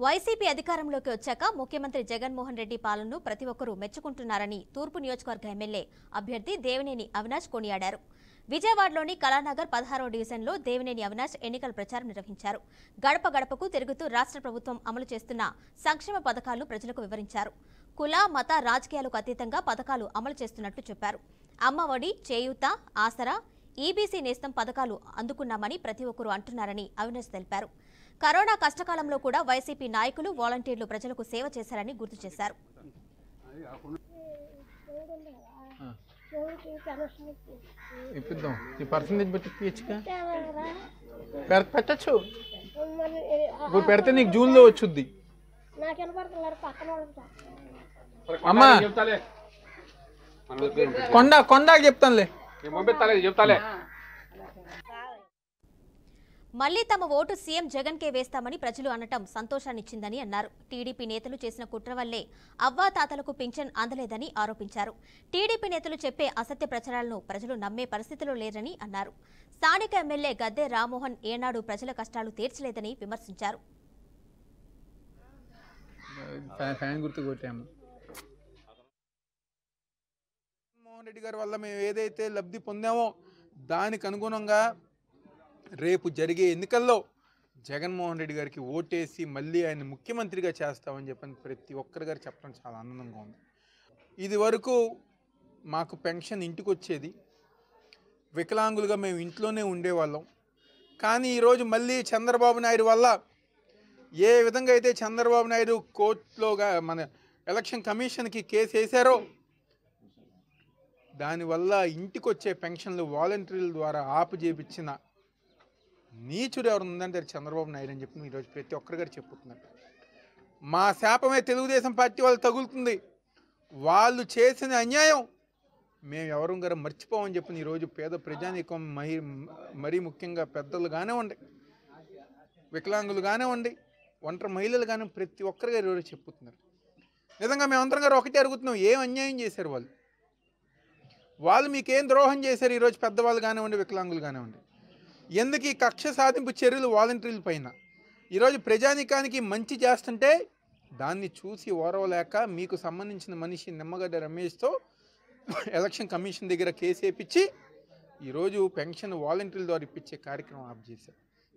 YCP అధికారంలోకి వచ్చాక ముఖ్యమంత్రి జగన్మోహన్ రెడ్డి పాలనను ప్రతి ఒక్కరూ మెచ్చుకుంటున్నారని తూర్పు నియోజకవర్గ ఎమ్మెల్యే అభ్యర్థి దేవినేని అవినాష్ కొనియాడారు. విజయవాడలోని కళానగర్ 16వ డివిజన్లో దేవినేని అవినాష్ ఎన్నికల ప్రచారం నిర్వహించారు. గడప గడపకు తిరుగుతూ రాష్ట్ర ప్రభుత్వం అమలు చేస్తున్న సంక్షేమ పథకాలను ప్రజలకు వివరించారు. కుల మత రాజకీయాలకు అతీతంగా పథకాలు అమలు చేస్తున్నట్లు చెప్పారు. అమ్మఒడి, చేయూత, ఆసరా, ఈబీసీ నేస్తం పథకాలు అందుకున్నామని ప్రతి ఒక్కరూ అంటున్నారని అవినాష్ తెలిపారు. కరోనా కష్టకాలంలో కూడా వైసీపీ నాయకులు, వాలంటీర్లు ప్రజలకు సేవ చేశారని గుర్తు చేశారు. పెడితే నీకు జూన్ లో వచ్చుద్ది. అమ్మా కొండ చెప్తానులే. మళ్లీ తమ ఓటు సీఎం జగన్ కే వేస్తామని ప్రజలు అనటం సంతోషాన్నిచ్చిందని అన్నారు. టీడీపీ నేతలు చేసిన కుట్ర వల్లే అవ్వాతాతలకు పింఛన్ అందలేదని ఆరోపించారు. టీడీపీ నేతలు చెప్పే అసత్య ప్రచారాలను ప్రజలు నమ్మే పరిస్థితిలో లేరని అన్నారు. స్థానిక ఎమ్మెల్యే గద్దె రామ్మోహన్ ఏనాడు ప్రజల కష్టాలు తీర్చలేదని విమర్శించారు. జగన్మోహన్ రెడ్డి గారి వల్ల మేము ఏదైతే లబ్ధి పొందామో దానికి అనుగుణంగా రేపు జరిగే ఎన్నికల్లో జగన్మోహన్ రెడ్డి గారికి ఓటేసి మళ్ళీ ఆయన ముఖ్యమంత్రిగా చేస్తామని చెప్పని ప్రతి ఒక్కరి గారు చెప్పడం చాలా ఆనందంగా ఉంది. ఇది వరకు మాకు పెన్షన్ ఇంటికి వచ్చేది, వికలాంగులుగా మేము ఇంట్లోనే ఉండేవాళ్ళం. కానీ ఈరోజు మళ్ళీ చంద్రబాబు నాయుడు వల్ల ఏ విధంగా అయితే చంద్రబాబు నాయుడు కోర్టులోగా మన ఎలక్షన్ కమిషన్కి కేసు వేశారో దానివల్ల ఇంటికి వచ్చే పెన్షన్లు వాలంటీర్ల ద్వారా ఆపు చేపించిన నీచుడు ఎవరు ఉందంటే చంద్రబాబు నాయుడు అని చెప్పి ఈరోజు ప్రతి ఒక్కరి గారు చెప్పుతున్నారు. మా శాపమే తెలుగుదేశం పార్టీ వాళ్ళు తగులుతుంది. వాళ్ళు చేసిన అన్యాయం మేము ఎవరు గారు మర్చిపోమని చెప్పి ఈరోజు పేద ప్రజానీకం మరీ ముఖ్యంగా పెద్దలు కానివ్వండి, వికలాంగులు కానివ్వండి, ఒంటరి మహిళలు కానీ ప్రతి ఒక్కరి గారు ఈరోజు చెప్పుతున్నారు. నిజంగా మేమందరం గారు ఒకటే అడుగుతున్నాం, ఏం అన్యాయం చేశారు వాళ్ళు మీకేం ద్రోహం చేశారు? ఈరోజు పెద్దవాళ్ళు కానివ్వండి, వికలాంగులు కానివ్వండి, ఎందుకు ఈ కక్ష సాధింపు చర్యలు వాలంటీర్ల పైన? ఈరోజు ప్రజానీకానికి మంచి చేస్తుంటే దాన్ని చూసి ఓరవలేక మీకు సంబంధించిన మనిషి నిమ్మగడ్డ రమేష్తో ఎలక్షన్ కమిషన్ దగ్గర కేసు వేయించి ఈరోజు పెన్షన్ వాలంటీర్ల ద్వారా ఇప్పించే కార్యక్రమం ఆప్ చేశారు.